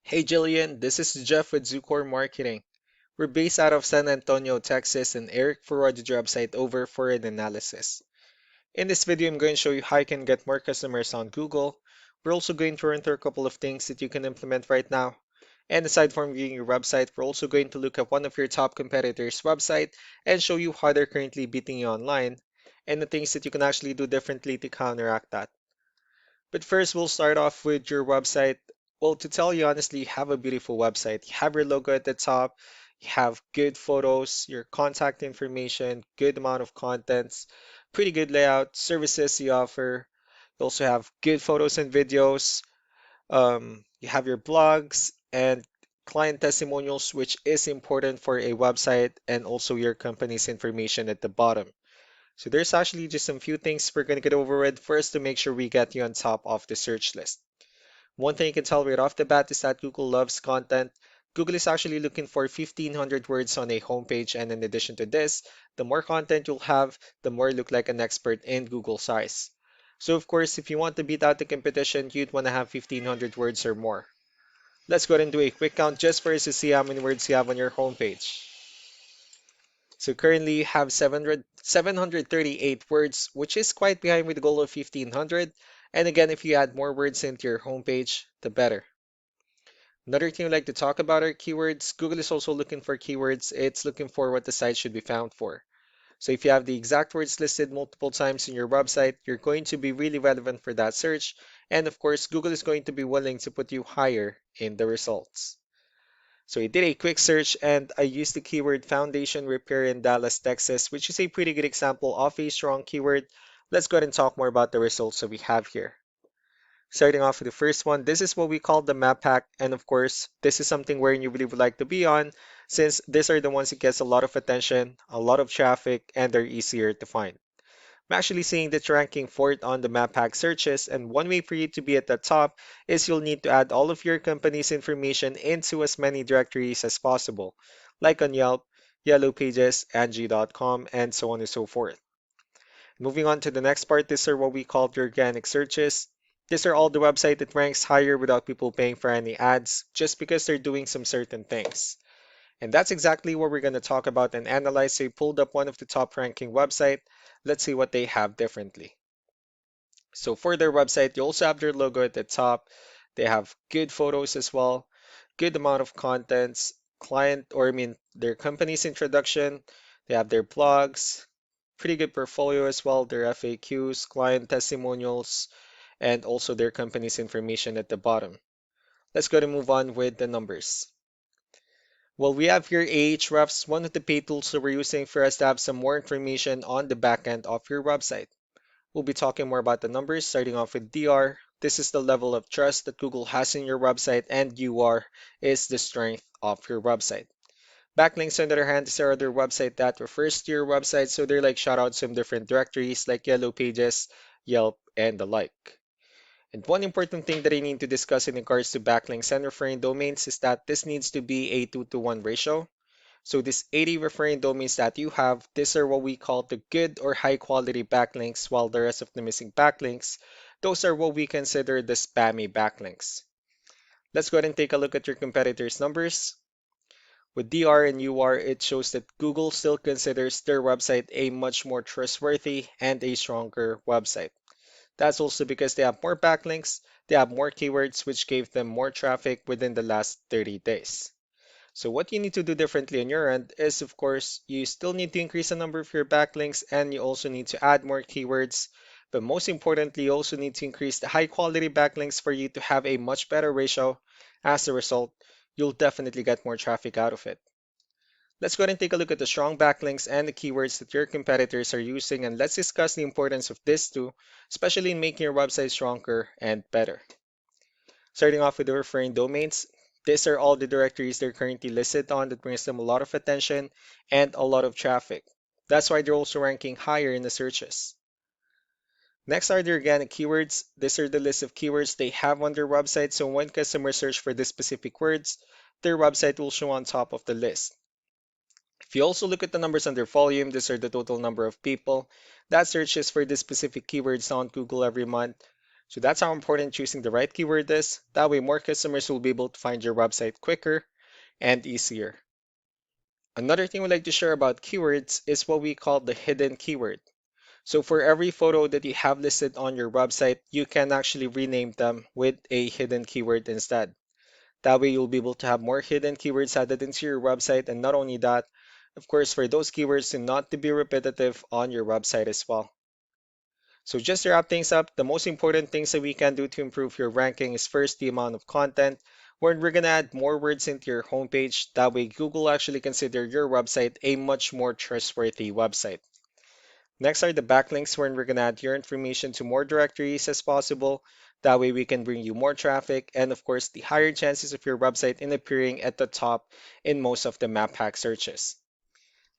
Hey Jillian, this is Jeff with Zucor Marketing. We're based out of San Antonio, Texas, and Eric forwarded your website over for an analysis. In this video, I'm going to show you how you can get more customers on Google. We're also going to run through a couple of things that you can implement right now. And aside from viewing your website, we're also going to look at one of your top competitors' website and show you how they're currently beating you online and the things that you can actually do differently to counteract that. But first, we'll start off with your website. Well, to tell you honestly, you have a beautiful website. You have your logo at the top, you have good photos, your contact information, good amount of contents, pretty good layout, services you offer. You also have good photos and videos. You have your blogs and client testimonials, which is important for a website, and also your company's information at the bottom. So there's actually just some few things we're going to get over with first to make sure we get you on top of the search list. One thing you can tell right off the bat is that Google loves content. Google is actually looking for 1,500 words on a homepage, and in addition to this, the more content you'll have, the more you look like an expert in Google's eyes. So of course, if you want to beat out the competition, you'd want to have 1,500 words or more. Let's go ahead and do a quick count just for us to see how many words you have on your homepage. So currently you have 738 words, which is quite behind with the goal of 1500. And again, if you add more words into your homepage, the better. Another thing I'd like to talk about are keywords. Google is also looking for keywords. It's looking for what the site should be found for. So if you have the exact words listed multiple times in your website, you're going to be really relevant for that search. And of course, Google is going to be willing to put you higher in the results. So I did a quick search and I used the keyword foundation repair in Dallas, Texas, which is a pretty good example of a strong keyword. Let's go ahead and talk more about the results that we have here. Starting off with the first one, this is what we call the map hack. And of course, this is something where you really would like to be on since these are the ones that gets a lot of attention, a lot of traffic, and they're easier to find. I'm actually seeing that you're ranking fourth on the map hack searches, and one way for you to be at the top is you'll need to add all of your company's information into as many directories as possible, like on Yelp, Yellow Pages, Angie.com, and so on and so forth. Moving on to the next part, these are what we call the organic searches. These are all the website that ranks higher without people paying for any ads, just because they're doing some certain things. And that's exactly what we're going to talk about and analyze. So we pulled up one of the top ranking website. Let's see what they have differently. So for their website, you also have their logo at the top. They have good photos as well, good amount of contents, client, or I mean, their company's introduction. They have their blogs, pretty good portfolio as well, their FAQs, client testimonials, and also their company's information at the bottom. Let's go to move on with the numbers. Well, we have here Ahrefs, one of the paid tools that we're using for us to have some more information on the back end of your website. We'll be talking more about the numbers, starting off with DR. This is the level of trust that Google has in your website, and UR is the strength of your website. Backlinks, on the other hand, is our other website that refers to your website, so they're like shoutouts from different directories like Yellow Pages, Yelp, and the like. And one important thing that I need to discuss in regards to backlinks and referring domains is that this needs to be a 2-to-1 ratio. So these 80 referring domains that you have, these are what we call the good or high quality backlinks, while the rest of the missing backlinks, those are what we consider the spammy backlinks. Let's go ahead and take a look at your competitors' numbers. With DR and UR, it shows that Google still considers their website a much more trustworthy and a stronger website. That's also because they have more backlinks, they have more keywords, which gave them more traffic within the last 30 days. So what you need to do differently on your end is, of course, you still need to increase the number of your backlinks and you also need to add more keywords. But most importantly, you also need to increase the high quality backlinks for you to have a much better ratio. As a result, you'll definitely get more traffic out of it. Let's go ahead and take a look at the strong backlinks and the keywords that your competitors are using, and let's discuss the importance of this too, especially in making your website stronger and better. Starting off with the referring domains, these are all the directories they're currently listed on that brings them a lot of attention and a lot of traffic. That's why they're also ranking higher in the searches. Next are the organic keywords. These are the list of keywords they have on their website, so when customers search for these specific words, their website will show on top of the list. If you also look at the numbers under volume, these are the total number of people that searches for these specific keywords on Google every month. So that's how important choosing the right keyword is. That way, more customers will be able to find your website quicker and easier. Another thing we like to share about keywords is what we call the hidden keyword. So for every photo that you have listed on your website, you can actually rename them with a hidden keyword instead. That way you'll be able to have more hidden keywords added into your website, and not only that, of course, for those keywords to not to be repetitive on your website as well. So just to wrap things up, the most important things that we can do to improve your ranking is first the amount of content, where we're gonna add more words into your homepage. That way Google actually consider your website a much more trustworthy website. Next are the backlinks, where we're gonna add your information to more directories as possible. That way we can bring you more traffic and of course the higher chances of your website in appearing at the top in most of the map hack searches.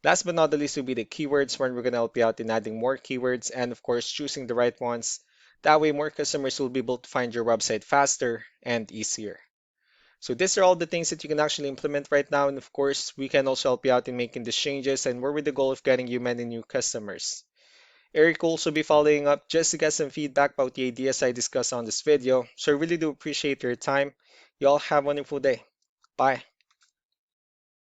Last but not the least will be the keywords, where we're going to help you out in adding more keywords and of course choosing the right ones. That way more customers will be able to find your website faster and easier. So these are all the things that you can actually implement right now, and of course we can also help you out in making these changes, and we're with the goal of getting you many new customers. Eric will also be following up just to get some feedback about the ideas I discussed on this video. So I really do appreciate your time. You all have a wonderful day. Bye.